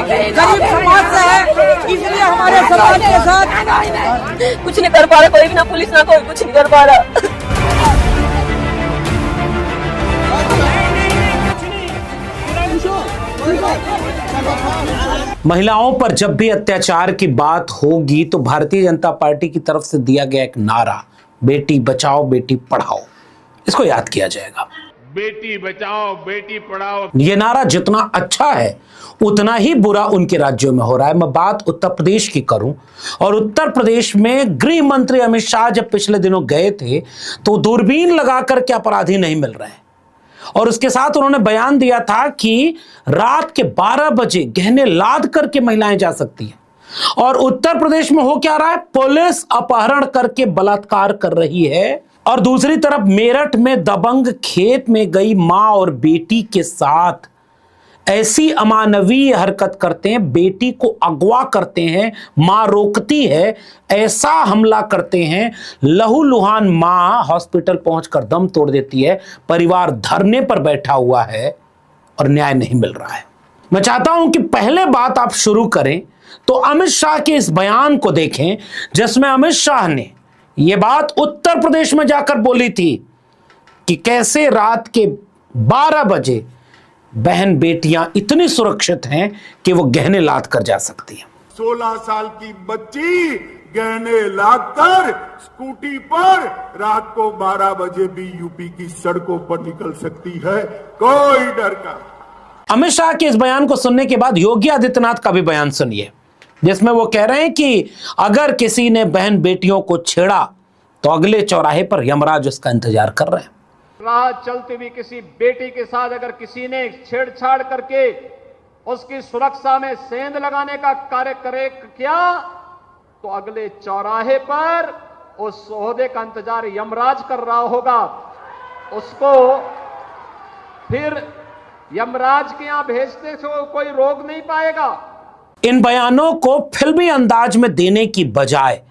गरीब समाज से है, इसलिए हमारे समाज के साथ कुछ नहीं कर पा रहा कोई भी, ना पुलिस ना कोई कुछ नहीं कर पा रहा। महिलाओं पर जब भी अत्याचार की बात होगी तो भारतीय जनता पार्टी की तरफ से दिया गया एक नारा, बेटी बचाओ बेटी पढ़ाओ, इसको याद किया जाएगा। बेटी बचाओ बेटी पढ़ाओ, ये नारा जितना अच्छा है उतना ही बुरा उनके राज्यों में हो रहा है। मैं बात उत्तर प्रदेश की करूं, और उत्तर प्रदेश में गृह मंत्री अमित शाह जब पिछले दिनों गए थे तो दूरबीन लगा करके अपराधी नहीं मिल रहे हैं, और उसके साथ उन्होंने बयान दिया था कि रात के 12 बजे गहने लाद करके महिलाएं जा सकती हैं। और उत्तर प्रदेश में हो क्या रहा है, पुलिस अपहरण करके बलात्कार कर रही है, और दूसरी तरफ मेरठ में दबंग खेत में गई मां और बेटी के साथ ऐसी अमानवीय हरकत करते हैं, बेटी को अगवा करते हैं, मां रोकती है, ऐसा हमला करते हैं, लहूलुहान मां हॉस्पिटल पहुंचकर दम तोड़ देती है, परिवार धरने पर बैठा हुआ है और न्याय नहीं मिल रहा है। मैं चाहता हूं कि पहले बात आप शुरू करें तो अमित शाह के इस बयान को देखें, जिसमें अमित शाह ने यह बात उत्तर प्रदेश में जाकर बोली थी कि कैसे रात के 12 बजे बहन बेटियां इतनी सुरक्षित हैं कि वो गहने लाद कर जा सकती हैं। 16 साल की बच्ची गहने लादकर स्कूटी पर रात को 12 बजे भी यूपी की सड़कों पर निकल सकती है, कोई डर का। अमित शाह के इस बयान को सुनने के बाद योगी आदित्यनाथ का भी बयान सुनिए, जिसमें वो कह रहे हैं कि अगर किसी ने बहन बेटियों को छेड़ा तो अगले चौराहे पर यमराज उसका इंतजार कर रहे हैं। राह चलती हुई किसी बेटी के साथ अगर किसी ने छेड़छाड़ करके उसकी सुरक्षा में सेंध लगाने का कार्य करे किया तो अगले चौराहे पर उस ओहदे का इंतजार यमराज कर रहा होगा, उसको फिर यमराज के यहां भेजने से कोई रोक नहीं पाएगा। इन बयानों को फिल्मी अंदाज में देने की बजाय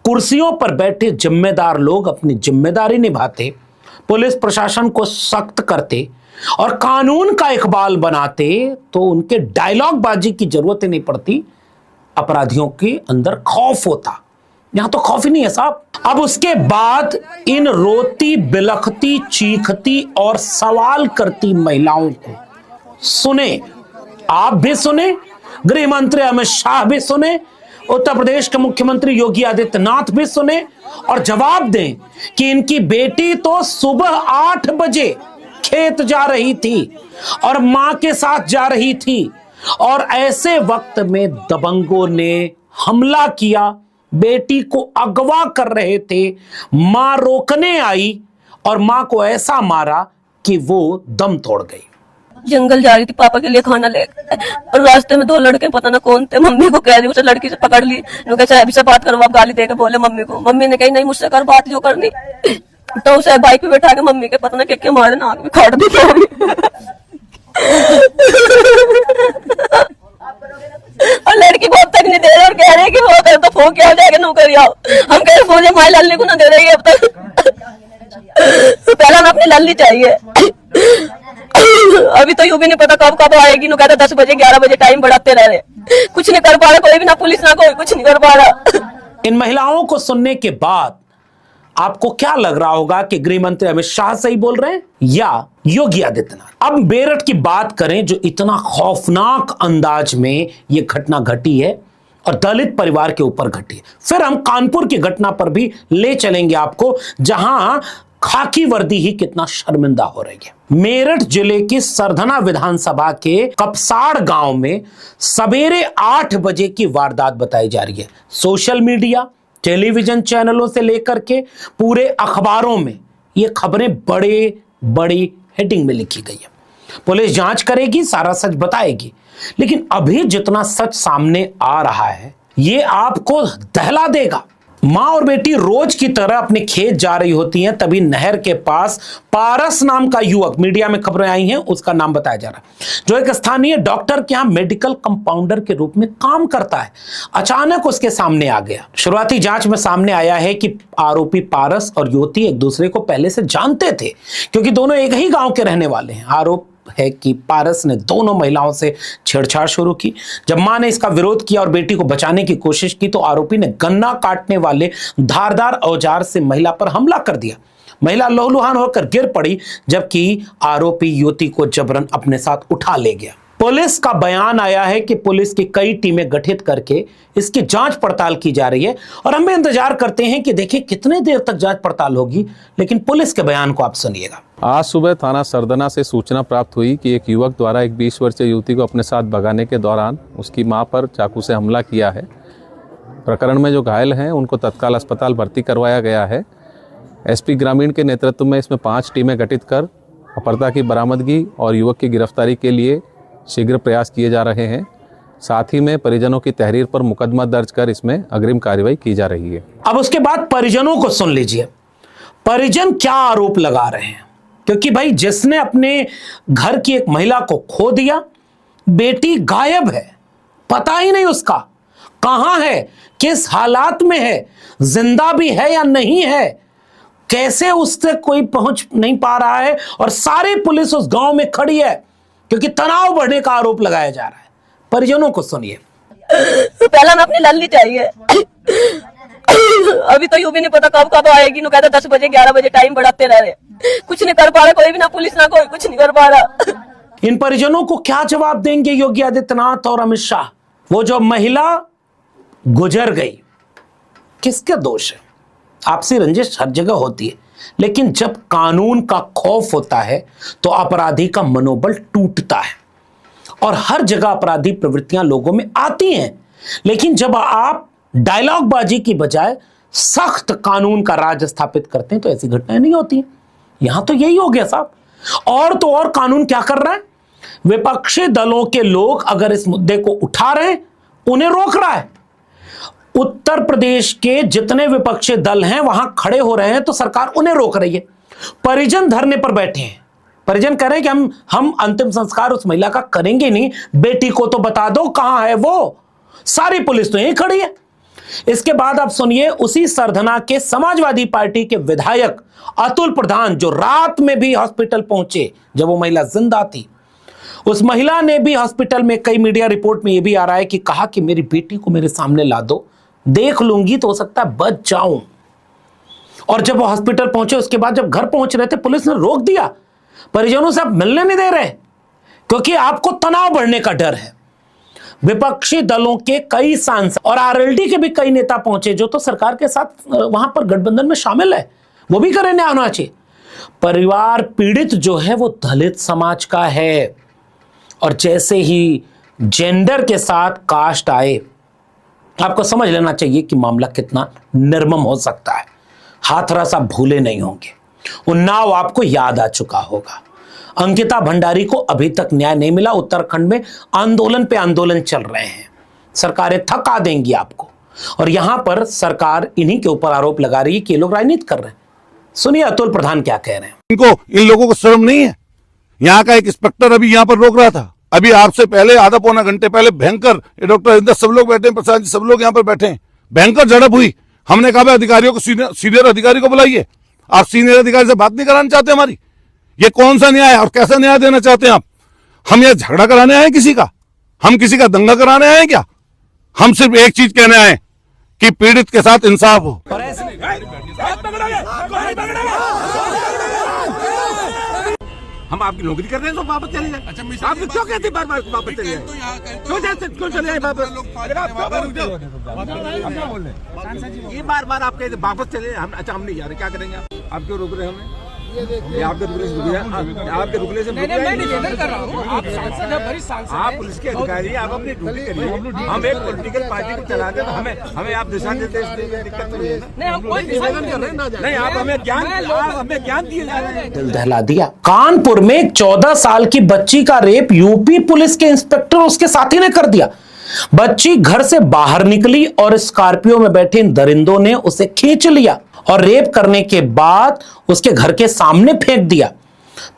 कुर्सियों पर बैठे जिम्मेदार लोग अपनी जिम्मेदारी निभाते, पुलिस प्रशासन को सख्त करते और कानून का इकबाल बनाते तो उनके डायलॉग बाजी की जरूरत ही नहीं पड़ती, अपराधियों के अंदर खौफ होता। यहां तो खौफ ही नहीं है साहब। अब उसके बाद इन रोती बिलखती चीखती और सवाल करती महिलाओं को सुने, आप भी सुने, गृह मंत्री अमित शाह भी सुने, उत्तर प्रदेश के मुख्यमंत्री योगी आदित्यनाथ भी सुने और जवाब दें कि इनकी बेटी तो सुबह 8 बजे खेत जा रही थी और मां के साथ जा रही थी, और ऐसे वक्त में दबंगों ने हमला किया, बेटी को अगवा कर रहे थे, मां रोकने आई और मां को ऐसा मारा कि वो दम तोड़ गई। जंगल जा रही थी पापा के लिए खाना लेकर, और रास्ते में 2 लड़के पता ना कौन थे, मम्मी को कह रही, उसे लड़की से पकड़ ली, अभी से बात करो, आप गाली देकर बोले मम्मी को। मम्मी ने कही नहीं मुझसे कर बात जो करनी, तो उसे बाइक पे बैठा के मम्मी के पता ना क्या मारे, नाक में काट दी। और लड़की बहुत तक नहीं दे रही और कह रही कि वो कर तो फोन क्या जाएगा नौकरी आओ, हम कह रहे फोन माई लालने को ना दे रही है अब तक। पहला हमें अपनी लल्ली चाहिए, अभी तो यूं भी नहीं पता कब आएगी। कहता 10 बजे 11 बजे टाइम बढ़ाते रह रहे, कुछ नहीं कर पा रहा कोई भी, ना पुलिस ना कोई कुछ नहीं कर पा रहा। इन महिलाओं को सुनने के बाद आपको क्या लग रहा होगा कि गृह मंत्री अमित शाह सही बोल रहे हैं या योगी आदित्यनाथ? अब मेरठ की बात करें, जो इतना खौफनाक अंदाज में यह घटना घटी है और दलित परिवार के ऊपर घटी है। फिर हम कानपुर की घटना पर भी ले चलेंगे आपको, जहां खाकी वर्दी ही कितना शर्मिंदा हो रही है। मेरठ जिले की सरधना विधानसभा के कपसाड़ गांव में सवेरे 8 बजे की वारदात बताई जा रही है। सोशल मीडिया, टेलीविजन चैनलों से लेकर के पूरे अखबारों में ये खबरें बड़ी हेडिंग में लिखी गई है। पुलिस जांच करेगी, सारा सच बताएगी, लेकिन अभी जितना सच सामने आ रहा है ये आपको दहला देगा। मां और बेटी रोज की तरह अपने खेत जा रही होती हैं, तभी नहर के पास पारस नाम का युवक, मीडिया में खबरें आई हैं, उसका नाम बताया जा रहा है, जो एक स्थानीय डॉक्टर के यहां मेडिकल कंपाउंडर के रूप में काम करता है, अचानक उसके सामने आ गया। शुरुआती जांच में सामने आया है कि आरोपी पारस और युवती एक दूसरे को पहले से जानते थे, क्योंकि दोनों एक ही गांव के रहने वाले हैं। है कि पारस ने दोनों महिलाओं से छेड़छाड़ शुरू की। जब मां ने इसका विरोध किया और बेटी को बचाने की कोशिश की तो आरोपी ने गन्ना काटने वाले धारदार औजार से महिला पर हमला कर दिया। महिला लहूलुहान होकर गिर पड़ी, जबकि आरोपी युवती को जबरन अपने साथ उठा ले गया। पुलिस का बयान आया है कि पुलिस की कई टीमें गठित करके इसकी जांच पड़ताल की जा रही है और हम भी इंतजार करते हैं कि देखिए कितने देर तक जांच पड़ताल होगी, लेकिन पुलिस के बयान को आप सुनिएगा। आज सुबह थाना सरदना से सूचना प्राप्त हुई कि एक युवक द्वारा एक 20 वर्षीय युवती को अपने साथ भगाने के दौरान उसकी मां पर चाकू से हमला किया है। प्रकरण में जो घायल हैं उनको तत्काल अस्पताल भर्ती करवाया गया है। एसपी ग्रामीण के नेतृत्व में इसमें 5 टीमें गठित कर अपराध की बरामदगी और युवक की गिरफ्तारी के लिए शीघ्र प्रयास किए जा रहे हैं। साथ ही में परिजनों की तहरीर पर मुकदमा दर्ज कर इसमें अग्रिम कार्रवाई की जा रही है। अब उसके बाद परिजनों को सुन लीजिए, परिजन क्या आरोप लगा रहे हैं, क्योंकि भाई जिसने अपने घर की एक महिला को खो दिया, बेटी गायब है, पता ही नहीं उसका कहां है, किस हालात में है, जिंदा भी है या नहीं है, कैसे उससे कोई पहुंच नहीं पा रहा है और सारी पुलिस उस गांव में खड़ी है क्योंकि तनाव बढ़ने का आरोप लगाया जा रहा है। परिजनों को सुनिए। पहला मैं अपनी लल्ली चाहिए। अभी तो यूं भी नहीं पता कब कब आएगी। नु कहता 10 बजे 11 बजे टाइम बढ़ाते रह रहे, कुछ नहीं कर पा रहा कोई भी, ना पुलिस ना कोई कुछ नहीं कर पा रहा। इन परिजनों को क्या जवाब देंगे योगी आदित्यनाथ और अमित शाह? वो जो महिला गुजर गई, किसका दोष है? आपसी रंजिश हर जगह होती है, लेकिन जब कानून का खौफ होता है तो अपराधी का मनोबल टूटता है और हर जगह अपराधी प्रवृत्तियां लोगों में आती हैं। लेकिन जब आप डायलॉग बाजी की बजाय सख्त कानून का राज स्थापित करते हैं तो ऐसी घटनाएं नहीं होती। यहां तो यही हो गया साहब। और तो और कानून क्या कर रहा है? विपक्षी दलों के लोग अगर इस मुद्दे को उठा रहे हैं, उन्हें रोक रहा है। उत्तर प्रदेश के जितने विपक्षी दल हैं वहां खड़े हो रहे हैं तो सरकार उन्हें रोक रही है। परिजन धरने पर बैठे हैं, परिजन कह रहे हैं कि हम अंतिम संस्कार उस महिला का करेंगे नहीं, बेटी को तो बता दो कहां है वो। सारी पुलिस तो यहीं खड़ी है। इसके बाद आप सुनिए, उसी सरधना के समाजवादी पार्टी के विधायक अतुल प्रधान जो रात में भी हॉस्पिटल पहुंचे जब वो महिला जिंदा थी, उस महिला ने भी हॉस्पिटल में, कई मीडिया रिपोर्ट में यह भी आ रहा है कि कहा कि मेरी बेटी को मेरे सामने ला दो, देख लूंगी तो हो सकता है बच जाऊं। और जब वो हॉस्पिटल पहुंचे उसके बाद जब घर पहुंच रहे थे पुलिस ने रोक दिया। परिजनों से आप मिलने नहीं दे रहे क्योंकि आपको तनाव बढ़ने का डर है। विपक्षी दलों के कई सांसद और आरएलडी के भी कई नेता पहुंचे जो तो सरकार के साथ वहां पर गठबंधन में शामिल है, वो भी करे न्याय होना चाहिए। परिवार पीड़ित जो है वो दलित समाज का है और जैसे ही जेंडर के साथ कास्ट आए, आपको समझ लेना चाहिए कि मामला कितना निर्मम हो सकता है। हाथरस आप भूले नहीं होंगे, उन्नाव आपको याद आ चुका होगा। अंकिता भंडारी को अभी तक न्याय नहीं मिला। उत्तराखंड में आंदोलन पे आंदोलन चल रहे हैं, सरकारें थका देंगी आपको। और यहां पर सरकार इन्हीं के ऊपर आरोप लगा रही है कि ये लोग राजनीति कर रहे हैं। सुनिए अतुल प्रधान क्या कह रहे हैं। इनको, इन लोगों को शर्म नहीं है? यहाँ का एक इंस्पेक्टर अभी यहाँ पर रोक रहा था, अभी आपसे पहले आधा पौना घंटे पहले भयंकर, डॉक्टर इंदर सब लोग बैठे हैं, प्रसाद जी सब लोग यहाँ पर बैठे हैं, भयंकर झड़प हुई। हमने कहा अधिकारियों को, सीनियर अधिकारी को बुलाइए। आप सीनियर अधिकारी से बात नहीं कराना चाहते हमारी? ये कौन सा न्याय है और कैसा न्याय देना चाहते हैं आप? हम ये झगड़ा कराने आए किसी का? हम किसी का दंगा कराने आए क्या? हम सिर्फ एक चीज कहने आए कि पीड़ित के साथ इंसाफ हो। हम आपकी नौकरी कर रहे हैं तो वापस चले जाए। अच्छा, आप क्यों कहते बार बार वापस चले जाए? क्यों चले जाए वापस? ये बार बार आप कहते वापस चले, हम अच्छा हम नहीं जा रहे, क्या करेंगे आप क्यों रोक रहे हैं हमें? ये आपके रुकने से रुक जाए, आपके रुकने से आप पुलिस के अधिकारी, आप अपनी ड्यूटी करिए। हम एक पॉलिटिकल पार्टी को चलाते तो हमें आप दिशा निर्देश देंगे, दिक्कत नहीं है ना? नहीं, आप हमें ज्ञान दिए जा रहे हैं। दिल दहला दिया। कानपुर में 14 साल की बच्ची का रेप यूपी पुलिस के इंस्पेक्टर उसके साथी ने कर दिया। बच्ची घर से बाहर निकली और स्कॉर्पियो में बैठे इन दरिंदों ने उसे खींच लिया और रेप करने के बाद उसके घर के सामने फेंक दिया।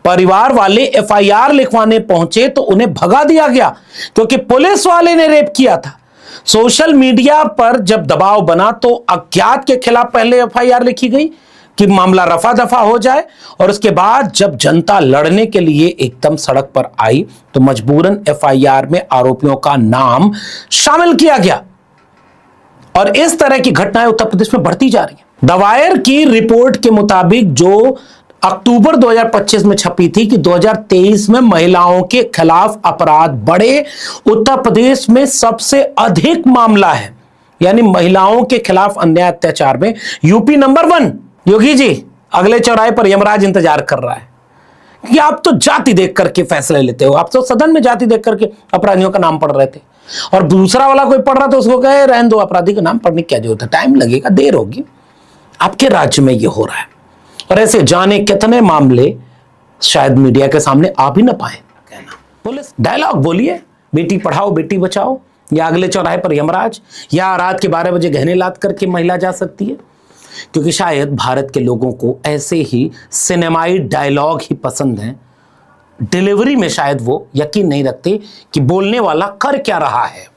परिवार वाले एफआईआर लिखवाने पहुंचे तो उन्हें भगा दिया गया क्योंकि पुलिस वाले ने रेप किया था। सोशल मीडिया पर जब दबाव बना तो अज्ञात के खिलाफ पहले एफआईआर लिखी गई, कि मामला रफा दफा हो जाए, और उसके बाद जब जनता लड़ने के लिए एकदम सड़क पर आई तो मजबूरन एफआईआर में आरोपियों का नाम शामिल किया गया। और इस तरह की घटनाएं उत्तर प्रदेश में बढ़ती जा रही हैं। द वायर की रिपोर्ट के मुताबिक जो अक्टूबर 2025 में छपी थी कि 2023 में महिलाओं के खिलाफ अपराध बढ़े, उत्तर प्रदेश में सबसे अधिक मामला है, यानी महिलाओं के खिलाफ अन्याय अत्याचार में यूपी नंबर 1। योगी जी अगले चौराहे पर यमराज इंतजार कर रहा है कि आप तो जाति देख करके फैसले लेते हो, आप तो सदन में जाति देख करके अपराधियों का नाम पढ़ रहे थे, और दूसरा वाला कोई पढ़ रहा था उसको कहे रहने दो, अपराधी का नाम पढ़ने की क्या जरूरत है, टाइम लगेगा, देर होगी। आपके राज्य में यह हो रहा है, और ऐसे जाने कितने मामले शायद मीडिया के सामने आ भी ना पाए। कहना पुलिस डायलॉग बोलिए, बेटी पढ़ाओ बेटी बचाओ, या अगले चौराहे पर यमराज, या रात के 12 बजे गहने लाद करके महिला जा सकती है। क्योंकि शायद भारत के लोगों को ऐसे ही सिनेमाई डायलॉग ही पसंद हैं, डिलीवरी में शायद वो यकीन नहीं रखते कि बोलने वाला कर क्या रहा है।